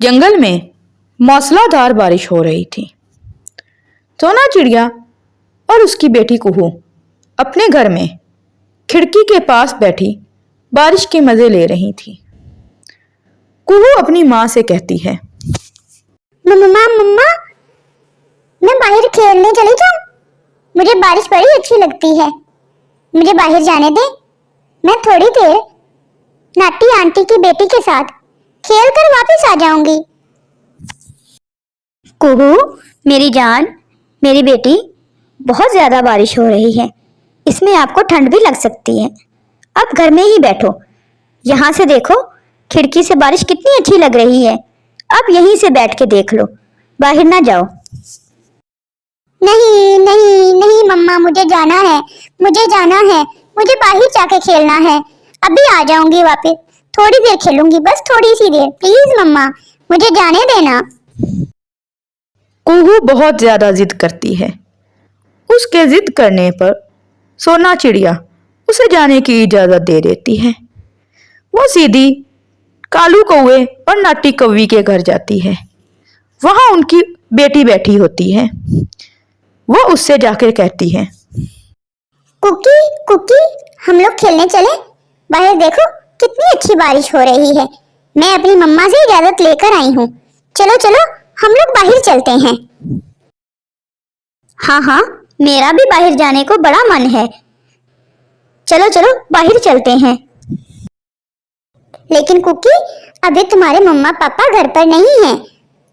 जंगल में मूसलाधार बारिश हो रही थी। सोना चिड़िया और उसकी बेटी कुहू अपने घर में खिड़की के पास बैठी बारिश के मजे ले रही थी। कुहू अपनी माँ से कहती है, मम्मा मम्मा, मैं बाहर खेलने चली जाऊं? मुझे बारिश बड़ी अच्छी लगती है। मुझे बाहर जाने दे। मैं थोड़ी देर नाटी आंटी की बेटी के साथ खेल कर वापस आ जाऊंगी। कुहू, मेरी जान, मेरी बेटी, बहुत ज्यादा बारिश हो रही है। इसमें आपको ठंड भी लग सकती है। अब घर में ही बैठो। यहाँ से देखो, खिड़की से बारिश कितनी अच्छी लग रही है। अब यहीं से बैठ के देख लो, बाहर ना जाओ। नहीं नहीं नहीं मम्मा, मुझे जाना है, मुझे जाना है। मुझे बाहर जाके खेलना है। अभी आ जाऊंगी वापस। थोड़ी देर खेलूंगी, बस थोड़ी सी देर। प्लीज मम्मा, मुझे जाने देना। कुहू बहुत ज्यादा जिद करती है। उसके जिद करने पर सोना चिड़िया उसे जाने की इजाजत दे देती है। वो सीधी कालू कौवे और नाटी कौवी के घर जाती है। वहां उनकी बेटी बैठी होती है। वो उससे जाकर कहती है, कुकी कुकी, हम लोग खेलने चले? बाहर देखो कितनी अच्छी बारिश हो रही है। मैं अपनी मम्मा से इजाजत लेकर आई हूँ। चलो चलो, हम लोग बाहर चलते हैं। हाँ हाँ, मेरा भी बाहर जाने को बड़ा मन है। चलो चलो, बाहर चलते हैं। लेकिन कुकी, अभी तुम्हारे मम्मा पापा घर पर नहीं हैं।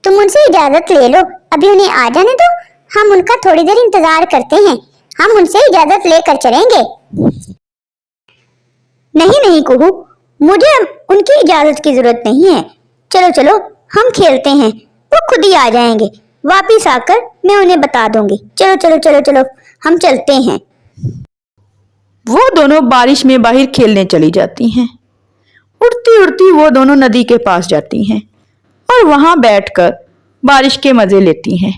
तुम उनसे इजाजत ले लो। अभी उन्हें आ जाने दो। हम उनका थोड़ी देर इंतजार करते हैं। हम उनसे इजाजत लेकर चलेंगे। नहीं नहीं कुहू, मुझे उनकी इजाजत की जरूरत नहीं है। चलो चलो, हम खेलते हैं। वो खुद ही आ जाएंगे। वापिस आकर मैं उन्हें बता दूंगी। चलो चलो चलो चलो, हम चलते हैं। वो दोनों बारिश में बाहर खेलने चली जाती हैं। उड़ती उड़ती वो दोनों नदी के पास जाती हैं और वहां बैठकर बारिश के मजे लेती हैं।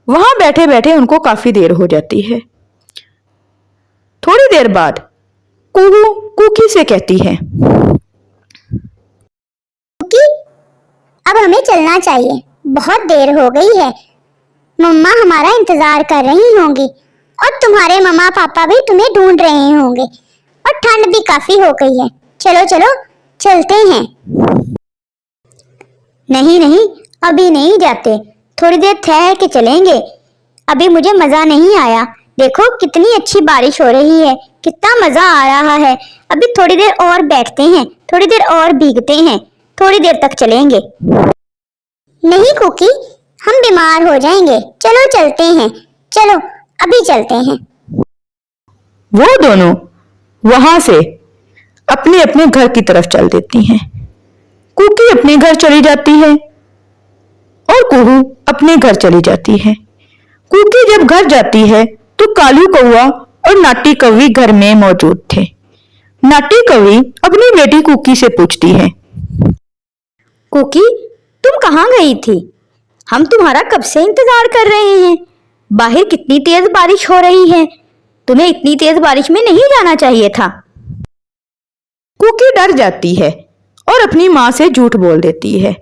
वहां बैठे बैठे उनको काफी देर हो जाती है। थोड़ी देर बाद कुहू कुकी से कहती है, कुकी, अब हमें चलना चाहिए। बहुत देर हो गई है। मम्मा हमारा इंतजार कर रही होंगी और तुम्हारे मम्मा पापा भी तुम्हें ढूंढ रहे होंगे और ठंड भी काफी हो गई है। चलो चलो, चलते हैं। नहीं नहीं, अभी नहीं जाते। थोड़ी देर ठहर के चलेंगे। अभी मुझे मजा नहीं आया। देखो कितनी अच्छी बारिश हो रही है, कितना मजा आ रहा है। अभी थोड़ी देर और बैठते हैं, थोड़ी देर और भीगते हैं, थोड़ी देर तक चलेंगे। नहीं कुकी, हम बीमार हो जाएंगे। चलो चलते हैं। चलो अभी चलते हैं। वो दोनों वहां से अपने अपने घर की तरफ चल देती हैं। कुकी अपने घर चली जाती है और कुहू अपने घर चली जाती है। कुकी जब घर जाती है तो कालू कौवा और नाटी कौवी घर में मौजूद थे। नाटी कौवी अपनी बेटी कुकी से पूछती है, कुकी, तुम कहाँ गई थी? हम तुम्हारा कब से इंतजार कर रहे हैं। बाहर कितनी तेज बारिश हो रही है। तुम्हें इतनी तेज बारिश में नहीं जाना चाहिए था। कुकी डर जाती है और अपनी माँ से झूठ बोल देती है।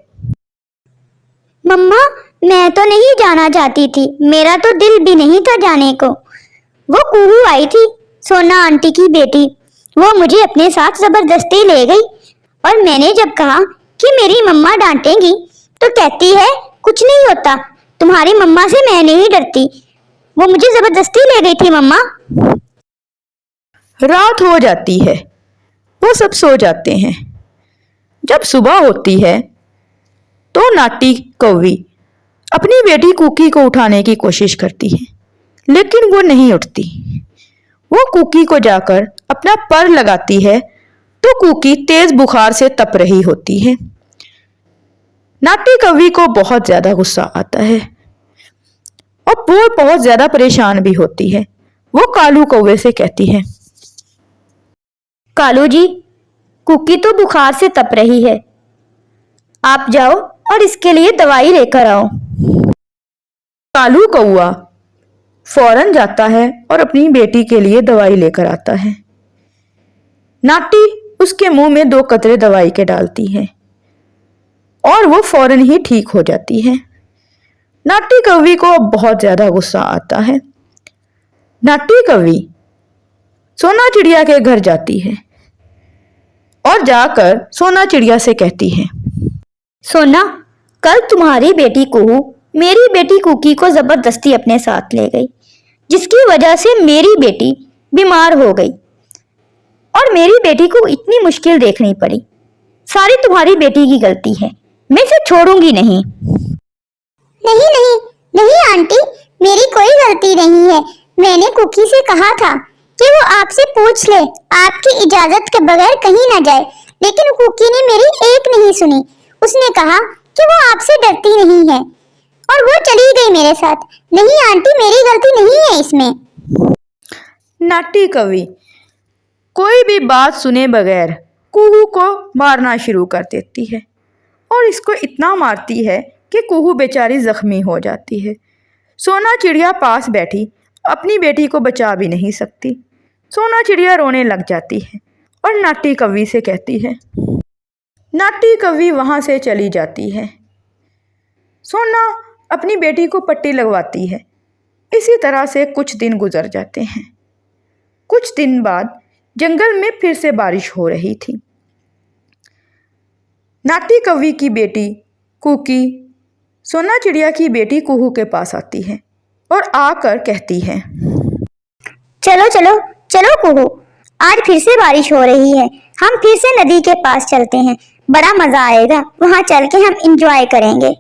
मम्मा, मैं तो नहीं जाना चाहती थी। मेरा तो दिल भी नहीं था जाने को। वो कुहू आई थी, सोना आंटी की बेटी। वो मुझे अपने साथ जबरदस्ती ले गई और मैंने जब कहा कि मेरी मम्मा डांटेंगी तो कहती है कुछ नहीं होता, तुम्हारी मम्मा से मैं नहीं डरती। वो मुझे जबरदस्ती ले गई थी मम्मा। रात हो जाती है। वो सब सो जाते हैं। जब सुबह होती है तो नाटी कौवी अपनी बेटी कुकी को उठाने की कोशिश करती है, लेकिन वो नहीं उठती। वो कुकी को जाकर अपना पर लगाती है तो कुकी तेज बुखार से तप रही होती है। नाटी कौवी को बहुत ज्यादा गुस्सा आता है और वो बहुत ज्यादा परेशान भी होती है। वो कालू कौवे से कहती है, कालू जी, कुकी तो बुखार से तप रही है। आप जाओ और इसके लिए दवाई लेकर आओ। कालू कौवा फौरन जाता है और अपनी बेटी के लिए दवाई लेकर आता है। नाटी उसके मुंह में 2 कतरे दवाई के डालती है। और वो फौरन ही ठीक हो जाती है। नाटी कौवी को अब बहुत ज्यादा गुस्सा आता है। नाटी कौवी सोना चिड़िया के घर जाती है और जाकर सोना चिड़िया से कहती है, सोना, कल तुम्हारी बेटी कुहू मेरी बेटी कुकी को जबरदस्ती अपने साथ ले गई, जिसकी वजह से मेरी बेटी बीमार हो गई और मेरी बेटी को इतनी मुश्किल देखनी पड़ी। सारी तुम्हारी बेटी की गलती है, मैं इसे छोड़ूंगी नहीं। नहीं नहीं नहीं आंटी, मेरी कोई गलती नहीं है। मैंने कुकी से कहा था कि वो आपसे पूछ ले, आपकी इजाजत के बगैर कहीं ना जाए, लेकिन कुकी ने मेरी एक नहीं सुनी। उसने कहा कि वो आपसे डरती नहीं है और वो चली गई मेरे साथ। नहीं आंटी, मेरी गलती नहीं है इसमें। नाटी कौवी कोई भी बात सुने बगैर कुहू को मारना शुरू कर देती है और इसको इतना मारती है कि कुहू बेचारी जख्मी हो जाती है। सोना चिड़िया पास बैठी अपनी बेटी को बचा भी नहीं सकती। सोना चिड़िया रोने लग जाती है और नाटी कौवी से कहती है। नाटी कौवी वहाँ से चली जाती है। सोना अपनी बेटी को पट्टी लगवाती है। इसी तरह से कुछ दिन गुजर जाते हैं। कुछ दिन बाद जंगल में फिर से बारिश हो रही थी। नाटी कौवी की बेटी कुकी सोना चिड़िया की बेटी कुहू के पास आती है और आकर कहती है, चलो चलो चलो कुहू, आज फिर से बारिश हो रही है, हम फिर से नदी के पास चलते हैं, बड़ा मजा आएगा, वहां चल के हम एंजॉय करेंगे।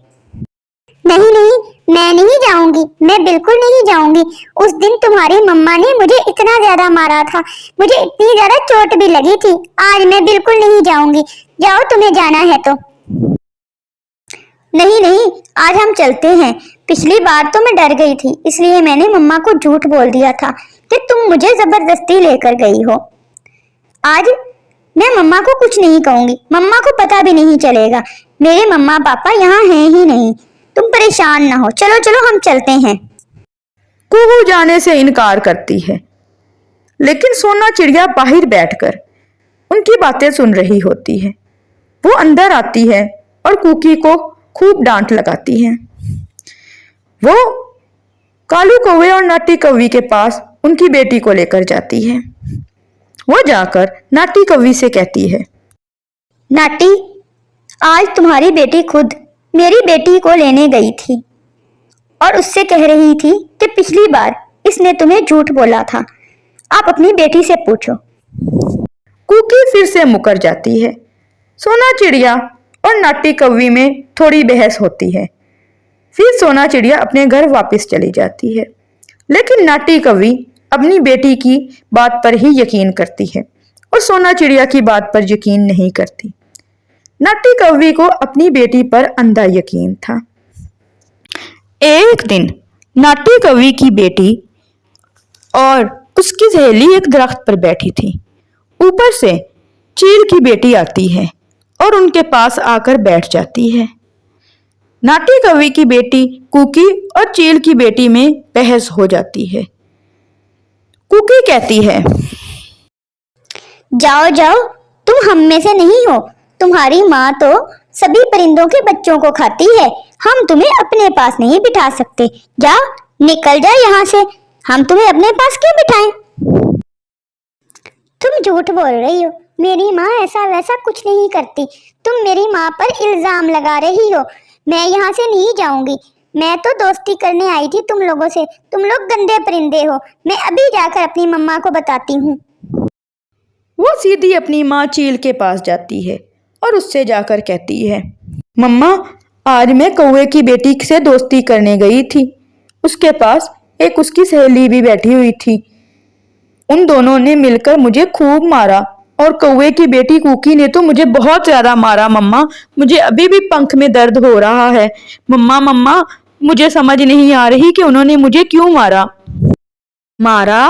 नहीं नहीं, मैं नहीं जाऊंगी, मैं बिल्कुल नहीं जाऊंगी। उस दिन तुम्हारी मम्मा ने मुझे इतना ज्यादा मारा था, मुझे इतनी ज्यादा चोट भी लगी थी। आज मैं बिल्कुल नहीं जाऊंगी। जाओ, तुम्हें जाना है तो। नहीं नहीं, आज हम चलते हैं। पिछली बार तो मैं डर गई थी, इसलिए मैंने मम्मा को झूठ बोल दिया था कि तुम मुझे जबरदस्ती लेकर गई हो। आज मैं मम्मा को कुछ नहीं कहूंगी, मम्मा को पता भी नहीं चलेगा। मेरे मम्मा पापा यहाँ हैं ही नहीं, तुम परेशान ना हो। चलो चलो हम चलते हैं। कुहू जाने से इनकार करती है, लेकिन सोना चिड़िया बाहर बैठकर उनकी बातें सुन रही होती है। वो अंदर आती है और कुकी को खूब डांट लगाती है। वो कालू कौवे और नाटी कौवी के पास उनकी बेटी को लेकर जाती है। वो जाकर नाटी कौवी से कहती है, नाटी, आज तुम्हारी बेटी खुद मेरी बेटी को लेने गई थी और उससे कह रही थी कि पिछली बार इसने तुम्हें झूठ बोला था। आप अपनी बेटी से पूछो। कुकी फिर से मुकर जाती है। सोना चिड़िया और नाटी कौवी में थोड़ी बहस होती है। फिर सोना चिड़िया अपने घर वापस चली जाती है, लेकिन नाटी कौवी अपनी बेटी की बात पर ही यकीन करती है और सोना चिड़िया की बात पर यकीन नहीं करती। नाटी कौवी को अपनी बेटी पर अंधा यकीन था। एक दिन नाटी कौवी की बेटी और उसकी सहेली एक दरख्त पर बैठी थी। ऊपर से चील की बेटी आती है और उनके पास आकर बैठ जाती है। नाटी कौवी की बेटी कुकी और चील की बेटी में बहस हो जाती है। कुकी कहती है, जाओ जाओ, तुम हम में से नहीं हो। तुम्हारी माँ तो सभी परिंदों के बच्चों को खाती है, हम तुम्हें अपने पास नहीं बिठा सकते। जाओ, निकल जाओ यहाँ से, हम तुम्हें अपने पास क्यों बिठाएं? तुम झूठ बोल रही हो, मेरी माँ ऐसा वैसा कुछ नहीं करती। तुम मेरी माँ पर इल्जाम लगा रही हो। मैं यहाँ से नहीं जाऊंगी। मैं तो दोस्ती करने आई थी तुम लोगों से। तुम लोग गंदे परिंदे हो। मैं अभी जाकर अपनी मम्मा को बताती हूँ। वो सीधी अपनी माँ चील के पास जाती है और उससे जाकर कहती है, मम्मा, आज मैं कौवे की बेटी से दोस्ती करने गई थी। उसके पास एक उसकी सहेली भी बैठी हुई थी। उन दोनों ने मिलकर मुझे खूब मारा और कौवे की बेटी कुकी ने तो मुझे बहुत ज्यादा मारा। मम्मा, मुझे अभी भी पंख में दर्द हो रहा है। मम्मा मम्मा, मुझे समझ नहीं आ रही कि उन्होंने मुझे क्यों मारा। मारा?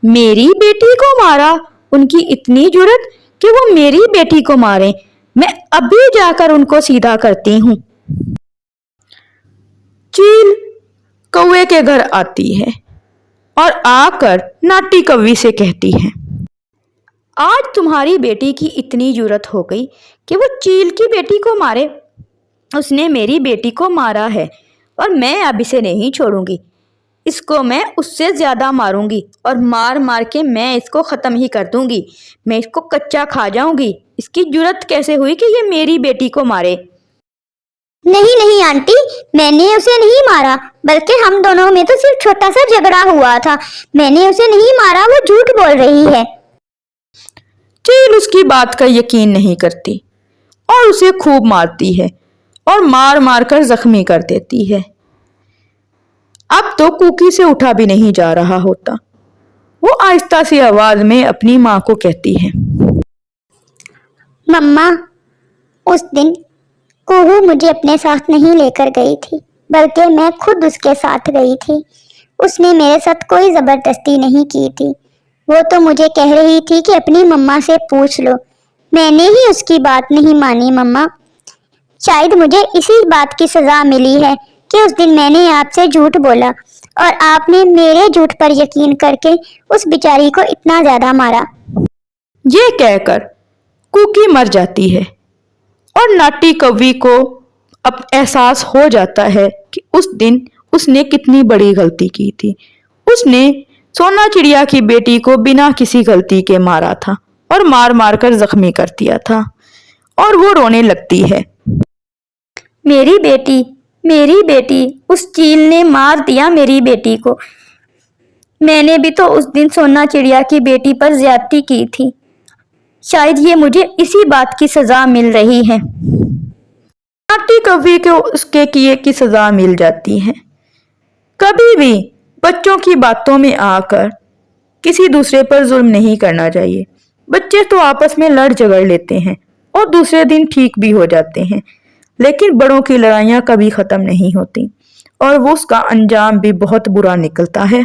मेरी बेटी को मारा? उनकी इतनी जुर्रत कि वो मेरी बेटी को मारे? मैं अभी जाकर उनको सीधा करती हूँ। चील कौवे के घर आती है और आकर नाटी कौवी से कहती है, आज तुम्हारी बेटी की इतनी जुर्रत हो गई कि वो चील की बेटी को मारे। उसने मेरी बेटी को मारा है और मैं अब इसे नहीं छोड़ूंगी। इसको मैं उससे ज्यादा मारूंगी और मार मार के मैं इसको खत्म ही कर दूंगी। मैं इसको कच्चा खा जाऊंगी। इसकी जुर्रत कैसे हुई कि ये मेरी बेटी को मारे। नहीं नहीं आंटी, मैंने उसे नहीं मारा, बल्कि हम दोनों में तो सिर्फ छोटा सा झगड़ा हुआ था। मैंने उसे नहीं मारा, वो झूठ बोल रही है। चील उसकी बात का यकीन नहीं करती और उसे खूब मारती है और मार मार कर जख्मी कर देती है। अब तो कुकी से उठा भी नहीं जा रहा होता। वो आहिस्ता सी आवाज में अपनी माँ को कहती है, मम्मा, उस दिन कुहू मुझे अपने साथ नहीं लेकर गई थी, बल्कि मैं खुद उसके साथ गई थी। उसने मेरे साथ कोई जबरदस्ती नहीं की थी। वो तो मुझे कह रही थी कि अपनी मम्मा से पूछ लो। मैंने ही उसकी बात नहीं मानी मम्मा। शायद मुझे इसी बात की सजा मिली है कि उस दिन मैंने आपसे झूठ बोला और आपने मेरे झूठ पर यकीन करके उस बेचारी को इतना ज्यादा मारा। ये कहकर कुकी मर जाती है और नाटी कौवी को अब एहसास हो जाता है कि उस दिन उसने कितनी बड़ी गलती की थी। उसने सोना चिड़िया की बेटी को बिना किसी गलती के मारा था और मार मार कर जख्मी कर दिया था और वो रोने लगती है। मेरी बेटी, उस चील ने मार दिया मेरी बेटी को। मैंने भी तो उस दिन सोना चिड़िया की बेटी पर ज्यादती की थी। शायद ये मुझे इसी बात की सजा मिल रही है। नाटी कौवी को उसके किए की सजा मिल जाती है। कभी भी बच्चों की बातों में आकर किसी दूसरे पर जुल्म नहीं करना चाहिए। बच्चे तो आपस में लड़ झगड़ लेते हैं और दूसरे दिन ठीक भी हो जाते हैं, लेकिन बड़ों की लड़ाइयाँ कभी खत्म नहीं होती और वो उसका अंजाम भी बहुत बुरा निकलता है।